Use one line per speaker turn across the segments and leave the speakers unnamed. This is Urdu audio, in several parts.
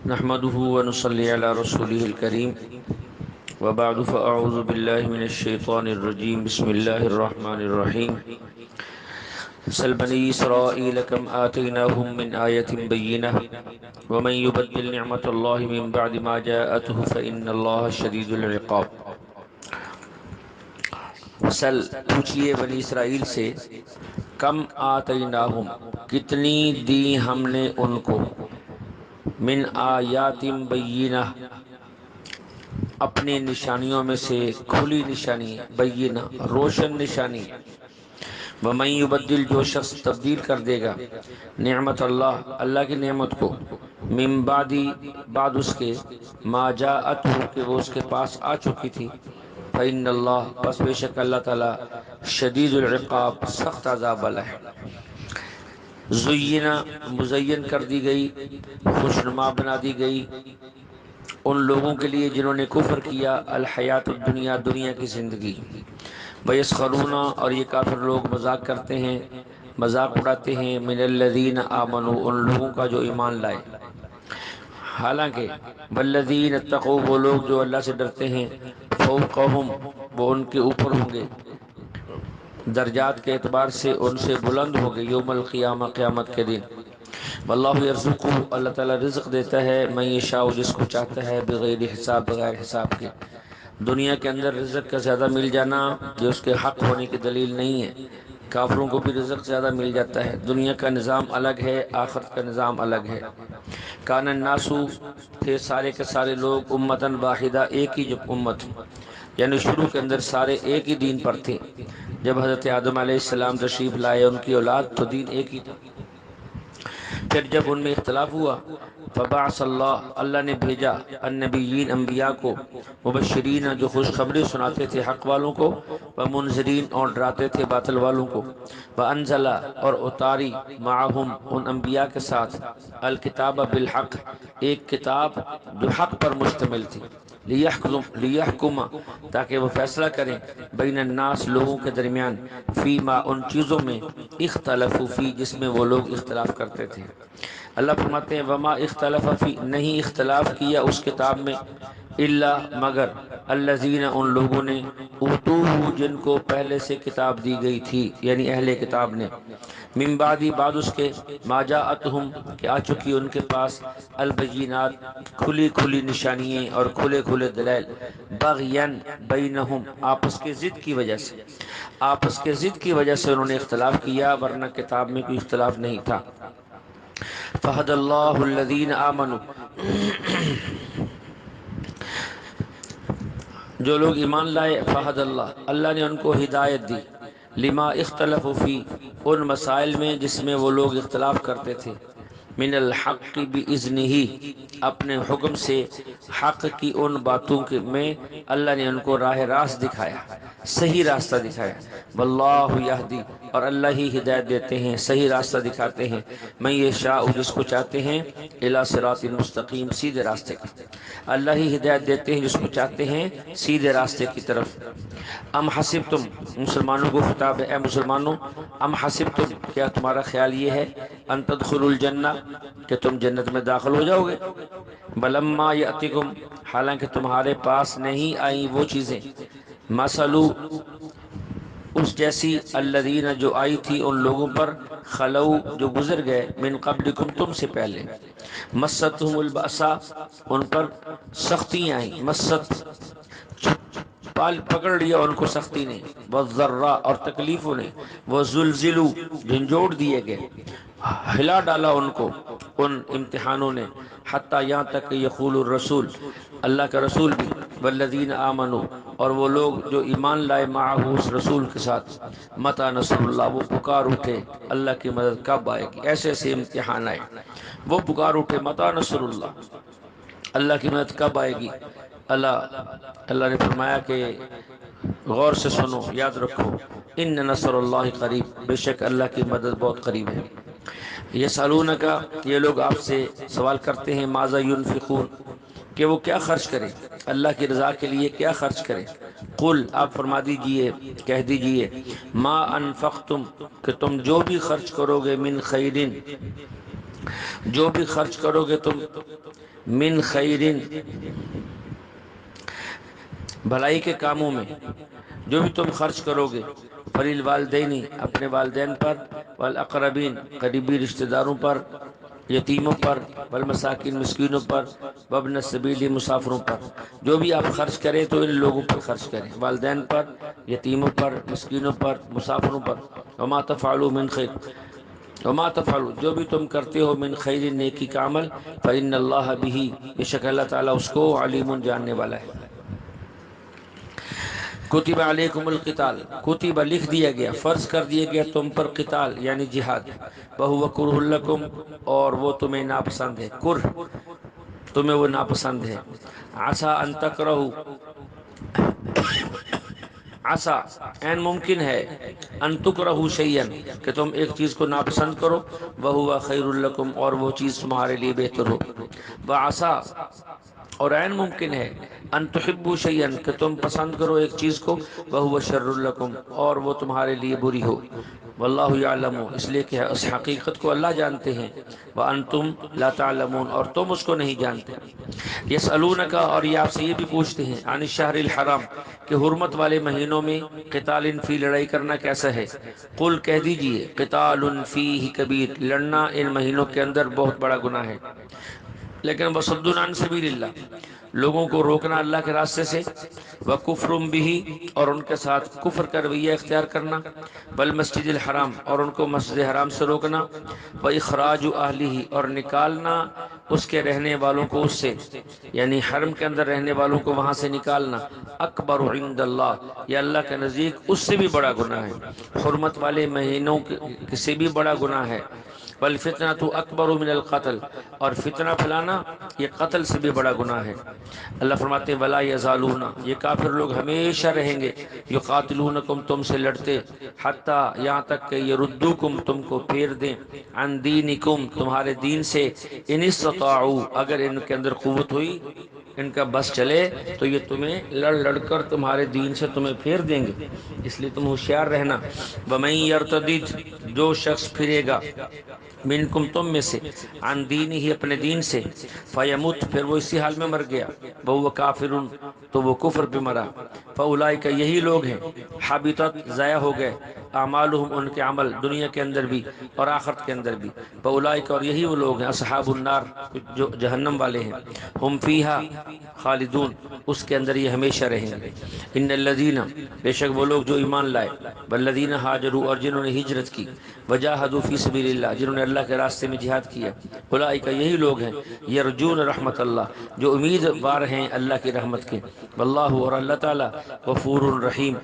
نحمده ونصلي على رسوله الكريم وبعد فأعوذ بالله من الشيطان الرجيم بسم الله الرحمن الرحيم سل بني إسرائيل كم آتيناهم من آية بينة ومن يبدل نعمة الله من بعد ما جاءته فإن الله شديد العقاب سل پوچھئے بنی اسرائیل سے کم آتیناہم کتنی دی ہم نے ان کو من آیات بینہ اپنے نشانیوں میں سے کھلی نشانی بینہ روشن نشانی ومن یبدل جو شخص تبدیل کر دے گا نعمت اللہ کی نعمت کو من بعد اس کے ما جاءتہ کہ وہ اس کے پاس آ چکی تھی فإن اللہ پس بے شک اللہ تعالی شدید العقاب سخت عذاب والا ہے زینہ مزین کر دی گئی خوشنما بنا دی گئی ان لوگوں کے لیے جنہوں نے کفر کیا الحیات الدنیا دنیا کی زندگی ویسخرون اور یہ کافر لوگ مذاق کرتے ہیں مذاق اڑاتے ہیں من الذین آمنوا ان لوگوں کا جو ایمان لائے حالانکہ والذین اتقوا وہ لوگ جو اللہ سے ڈرتے ہیں فوقہم وہ ان کے اوپر ہوں گے درجات کے اعتبار سے ان سے بلند ہو گئے یوم القیامہ قیامت کے دن واللہ یرزق اللہ تعالی رزق دیتا ہے من یشاء جس کو چاہتا ہے بغیر حساب بغیر حساب کے دنیا کے اندر رزق کا زیادہ مل جانا یہ اس کے حق ہونے کی دلیل نہیں ہے کافروں کو بھی رزق زیادہ مل جاتا ہے دنیا کا نظام الگ ہے آخرت کا نظام الگ ہے کان الناس تھے سارے کے سارے لوگ امتاً واحدہ ایک ہی جب امت یعنی شروع کے اندر سارے ایک ہی دین پر تھے جب حضرت آدم علیہ السلام تشریف لائے ان کی اولاد تو دین ایک ہی تھا پھر جب ان میں اختلاف ہوا فبعث اللہ نے بھیجا النبیین انبیاء کو مبشرین جو خوشخبری سناتے تھے حق والوں کو ومنذرین اور ڈراتے تھے باطل والوں کو وانزل اور اتاری معہم ان انبیاء کے ساتھ الکتاب بالحق ایک کتاب جو حق پر مشتمل تھی لیحکم تاکہ وہ فیصلہ کریں بین الناس لوگوں کے درمیان فیما ان چیزوں میں اختلفوا فی جس میں وہ لوگ اختلاف کرتے تھے اللہ فرماتے ہیں وما اختلف فی نہیں اختلاف کیا اس کتاب میں الا مگر الذین ان لوگوں نے اوتوہ جن کو پہلے سے کتاب دی گئی تھی یعنی اہل کتاب نے من بعد اس کے ما جاءتہم کہ آ چکی ان کے پاس البینات کھلی کھلی نشانیاں اور کھلے کھلے دلائل بغین بینہم آپس کے ضد کی وجہ سے آپس کے ضد کی وجہ سے انہوں نے اختلاف کیا ورنہ کتاب میں کوئی اختلاف نہیں تھا فہد اللہ الذین آمنوا جو لوگ ایمان لائے فہد اللہ نے ان کو ہدایت دی لما اختلف فی ان مسائل میں جس میں وہ لوگ اختلاف کرتے تھے من الحق باذنہ اپنے حکم سے حق کی ان باتوں کے میں اللہ نے ان کو راہ راست دکھایا صحیح راستہ دکھایا واللہ یہدی اور اللہ ہی ہدایت دیتے ہیں صحیح راستہ دکھاتے ہیں من یشاء جس کو چاہتے ہیں الی صراط مستقیم سیدھے راستے کی اللہ ہی ہدایت دیتے ہیں جس کو چاہتے ہیں سیدھے راستے کی طرف ام حسبتم مسلمانوں کو خطاب ہے اے مسلمانوں ام حسبتم کیا تمہارا خیال یہ ہے ان تدخلوا الجنہ کہ تم جنت میں داخل ہو جاؤ گے بلما یاتکم حالانکہ تمہارے پاس نہیں آئیں وہ چیزیں مثلو اس جیسی الذین جو آئی تھی ان لوگوں پر خلو جو گزر گئے من قبلکم تم سے پہلے مستہم البأساء ان پر سختیاں آئیں مست پکڑ لیا ان کو سختی نے والضراء اور تکلیفوں نے وزلزلوا جھنجھوڑ دیے گئے ہلا ڈالا ان کو ان امتحانوں نے حتی یہاں تک کہ یقول الرسول اللہ کا رسول بھی والذین آمنوا اور وہ لوگ جو ایمان لائے معہ اس رسول کے ساتھ متی نصر اللہ وہ پکار اٹھے اللہ کی مدد کب آئے گی ایسے ایسے امتحان آئے وہ پکار اٹھے متی نصر اللہ کی مدد کب آئے گی اللہ نے فرمایا کہ غور سے سنو یاد رکھو ان نصر اللہ قریب بے شک اللہ کی مدد بہت قریب ہے یسألونک یہ لوگ آپ سے سوال کرتے ہیں ماذا ينفقون کہ وہ کیا خرچ کریں اللہ کی رضا کے لیے کیا خرچ کریں قل آپ فرما دیجئے کہہ دیجئے ما انفقتم کہ تم جو بھی خرچ کرو گے من خیرن جو بھی خرچ کرو گے تم من خیرن بھلائی کے کاموں میں، جو بھی تم خرچ کرو گے، فللوالدین اپنے والدین پر، والاقربین قریبی رشتہ داروں پر، یتیموں پر، والمساکین مسکینوں پر، وابن السبیل مسافروں پر، جو بھی آپ خرچ کریں تو ان لوگوں پر خرچ کریں، والدین پر، یتیموں پر، مسکینوں پر، مسافروں پر۔ وما تفعلوا من خیر، وما تفعلوا جو بھی تم کرتے ہو من خیر نیکی کا عمل، فإن اللہ بھی بے شک اللہ تعالیٰ اس کو علیم جاننے والا ہے۔ کتب علیکم القتال، کتب لکھ دیا گیا، فرض کر دیا گیا تم پر قتال یعنی جہاد، وہو کرہ لکم اور وہ تمہیں ناپسند ہے، کرہ تمہیں وہ ناپسند ہے، عسیٰ ان تکرہو عسیٰ این ممکن ہے، ان تکرہو شیئا کہ تم ایک چیز کو ناپسند کرو، وہو خیر لکم اور وہ چیز تمہارے لیے بہتر ہو، وعسیٰ اور عین ممکن ہے، ان تحبوا شیئا کہ تم پسند کرو ایک چیز کو، وہو شر لکم اور وہ تمہارے لیے بری ہو، واللہ یعلم اس لیے کہ اس حقیقت کو اللہ جانتے ہیں، وانتم لا تعلمون اور تم اس کو نہیں جانتے۔ یسألونک اور یہ آپ سے یہ بھی پوچھتے ہیں، عن الشہر الحرام کہ حرمت والے مہینوں میں قتال فی لڑائی کرنا کیسا ہے، قل کہہ دیجئے قتال فیہ کبیر لڑنا ان مہینوں کے اندر بہت بڑا گناہ ہے، لیکن وصد عن سبیل اللہ لوگوں کو روکنا اللہ کے راستے سے، وکفر بہ اور ان کے ساتھ کفر کا رویہ اختیار کرنا، والمسجد الحرام اور ان کو مسجد حرام سے روکنا، واخراج اہلہ اور نکالنا اس کے رہنے والوں کو اس سے، یعنی حرم کے اندر رہنے والوں کو وہاں سے نکالنا، اکبر عند اللہ یہ اللہ کے نزدیک اس سے بھی بڑا گناہ ہے، حرمت والے مہینوں سے بھی بڑا گناہ ہے، والفتنۃ اکبر من القتل اور فتنہ پھیلانا یہ قتل سے بھی بڑا گناہ ہے۔ اللہ فرماتے ہیں ولا یزالون یہ کافر لوگ ہمیشہ رہیں گے، یقاتلونکم تم سے لڑتے، حتی یہاں تک کہ یردوکم تم کو پھیر دیں، عن دینکم تمہارے دین سے، ان استطاعوا اگر ان کے اندر قوت ہوئی، ان کا بس چلے تو یہ تمہیں لڑ لڑ کر تمہارے دین سے تمہیں پھیر دیں گے، اس لیے تم ہوشیار رہنا۔ ومن یرتدد جو شخص پھرے گا، منکم تم میں سے، عن دینہ اپنے دین سے، فیمت پھر وہ اسی حال میں مر گیا، وہو کافر تو وہ کفر پہ مرا، فاولئک یہی لوگ ہیں، حبطت ضائع ہو گئے، اعمالہم ان کے عمل دنیا کے اندر بھی اور آخرت کے اندر بھی، فاولئک اور یہی وہ لوگ ہیں، اصحاب النار جو جہنم والے ہیں، ہم فیہا خالدون اس کے اندر یہ ہمیشہ رہیں گے۔ ان الذین بے شک وہ لوگ جو ایمان لائے، والذین ہاجروا اور جنہوں نے ہجرت کی، وجاہدوا فی سبیل اللہ جنہوں نے اللہ کے راستے میں جہاد کیا، اولئک یہی لوگ ہیں، یرجون رحمت اللہ جو امیدوار ہیں اللہ کی رحمت کے، واللہ اور اللہ تعالی غفور رحیم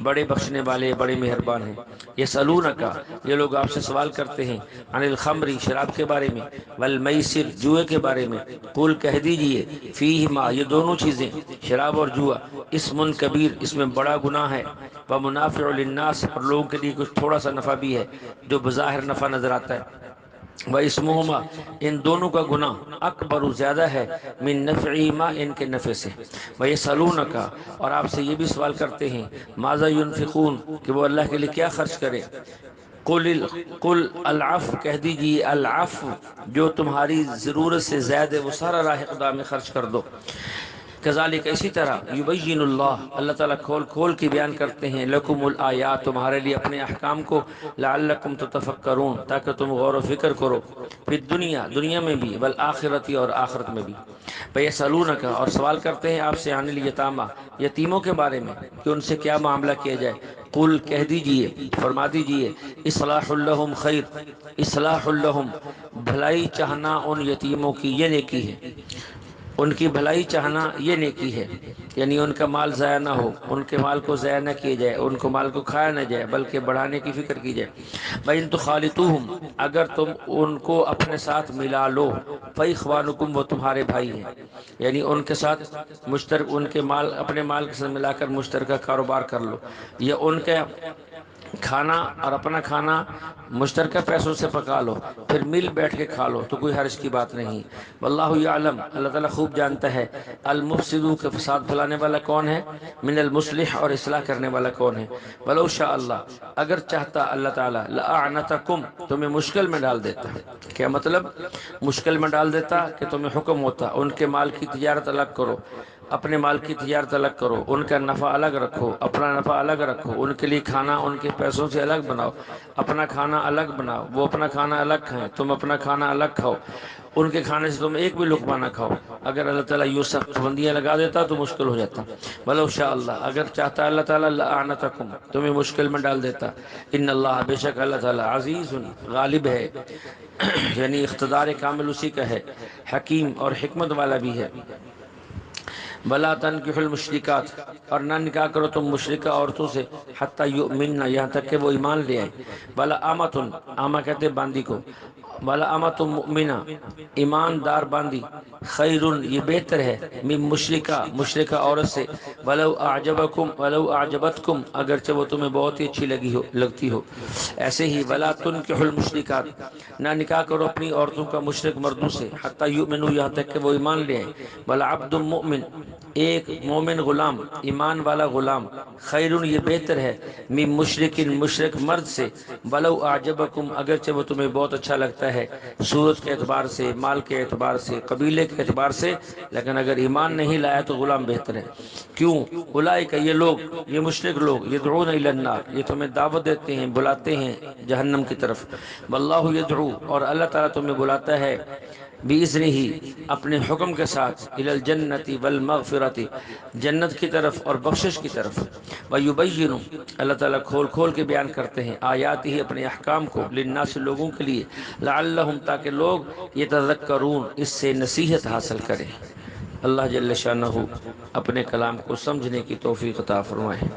بڑے بخشنے والے بڑے مہربان ہیں۔ یسألونک یہ لوگ آپ سے سوال کرتے ہیں، عن الخمر شراب کے بارے میں، والمیسر جوئے کے بارے میں، قل کہہ دیجئے فیہما یہ دونوں چیزیں شراب اور جوا، اسم کبیر اس میں بڑا گناہ ہے، ومنافع للناس اور لوگوں کے لیے کچھ تھوڑا سا نفع بھی ہے جو بظاہر نفع نظر آتا ہے، وَإِسْمُهُمَا ان دونوں کا گناہ اکبر زیادہ ہے، من نفعہما ان کے نفع سے، وَيَسْأَلُونَكَ اور آپ سے یہ بھی سوال کرتے ہیں، ماذا ينفقون کہ وہ اللہ کے لیے کیا خرچ کرے، قل العفو کہہ دیجئے العفو جو تمہاری ضرورت سے زیادہ وہ سارا راہ خدا میں خرچ کر دو، کذالک اسی طرح یبین اللہ اللہ تعالیٰ کھول کھول کے بیان کرتے ہیں، لکم الآیات تمہارے لیے اپنے احکام کو، لعلکم تتفکرون تاکہ تم غور و فکر کرو، پھر دنیا میں بھی، والآخرت اور آخرت میں بھی۔ فیسألونک اور سوال کرتے ہیں آپ سے، عن الیتامی یتیموں کے بارے میں کہ ان سے کیا معاملہ کیا جائے، قل کہہ دیجئے فرما دیجئے اصلاح لہم خیر، اصلاح لہم بھلائی چاہنا ان یتیموں کی یہ نیکی ہے، ان کی بھلائی چاہنا یہ نیکی ہے، یعنی ان کا مال ضائع نہ ہو، ان کے مال کو ضائع نہ کیا جائے، ان کو مال کو کھایا نہ جائے بلکہ بڑھانے کی فکر کی جائے۔ وَإِن تُخَالِطُوهُمْ اگر تم ان کو اپنے ساتھ ملا لو، فَإِخْوَانُكُمْ وہ تمہارے بھائی ہیں، یعنی ان کے ساتھ مشترک ان کے مال اپنے مال کے ساتھ ملا کر مشترکہ کاروبار کر لو، یا ان کے کھانا اور اپنا کھانا مشترکہ پیسوں سے پکا لو، پھر مل بیٹھ کے کھا لو تو کوئی حرج کی بات نہیں۔ واللہ یعلم، اللہ تعالیٰ خوب جانتا ہے، المفسدو کے فساد پھیلانے والا کون ہے، من المصلح اور اصلاح کرنے والا کون ہے۔ ولو شاء اللہ، اگر چاہتا اللہ تعالیٰ، لأعنتکم، تمہیں مشکل میں ڈال دیتا۔ کیا مطلب؟ مشکل میں ڈال دیتا کہ تمہیں حکم ہوتا ان کے مال کی تجارت الگ کرو، اپنے مال کی تجارت الگ کرو، ان کا نفع الگ رکھو، اپنا نفع الگ رکھو، ان کے لیے کھانا ان کے پیسوں سے الگ بناؤ، اپنا کھانا الگ بناؤ، وہ اپنا کھانا الگ کھائیں، تم اپنا کھانا الگ کھاؤ، ان کے کھانے سے تم ایک بھی لقمہ نہ کھاؤ۔ اگر اللہ تعالیٰ یوں سخت پابندیاں لگا دیتا تو مشکل ہو جاتا۔ ولو شاء اللہ، اگر چاہتا اللہ تعالیٰ، لأعنتکم، تمہیں مشکل میں ڈال دیتا۔ ان اللہ، بے شک اللہ تعالیٰ، عزیز، غالب ہے، یعنی اقتدار کامل اسی کا ہے، حکیم اور حکمت والا بھی ہے۔ ولا تنکحوا المشرکات، اور نہ نکاح کرو تم مشرکہ عورتوں سے، حتی یؤمنن، یہاں تک کہ وہ ایمان لے آئیں۔ ولا امۃ، آما کہتے ہیں باندی کو، ولا امۃ مؤمنہ، ایماندار باندی، خیر، یہ بہتر ہے، من مشرکہ، مشرکہ عورت سے، ولو اعجبتکم، اگرچہ وہ تمہیں بہت ہی اچھی لگتی ہو۔ ایسے ہی ولا تنکحوا المشرکات، نہ نکاح کرو اپنی عورتوں کا مشرک مردوں سے، حتی یؤمنوا، یہاں تک کہ وہ ایمان لے آئیں۔ ولا عبد مؤمن، ایک مومن غلام، ایمان والا غلام، خیر، یہ بہتر ہے، من مشرک، مشرک مرد سے، ولو اعجبکم، اگرچہ وہ تمہیں بہت اچھا لگتا ہے، صورت کے اعتبار سے، مال کے اعتبار سے، قبیلے کے اعتبار سے، لیکن اگر ایمان نہیں لایا تو غلام بہتر ہے۔ کیوں؟ اولئک، یہ لوگ، یہ مشرک لوگ، یدعون الی النار، یہ تمہیں دعوت دیتے ہیں، بلاتے ہیں جہنم کی طرف۔ واللہ یدعو، اور اللہ تعالیٰ تمہیں بلاتا ہے، بِإِذْنِهِ، اپنے حکم کے ساتھ، الی الجنۃ والمغفرۃ، جنت کی طرف اور بخشش کی طرف۔ ویبین، اللہ تعالیٰ کھول کھول کے بیان کرتے ہیں، آیات ہی، اپنے احکام کو، للناس، لوگوں کے لیے، لعلہم، تاکہ لوگ یتذکرون، اس سے نصیحت حاصل کریں۔ اللہ جل شانہ اپنے کلام کو سمجھنے کی توفیق عطا فرمائے۔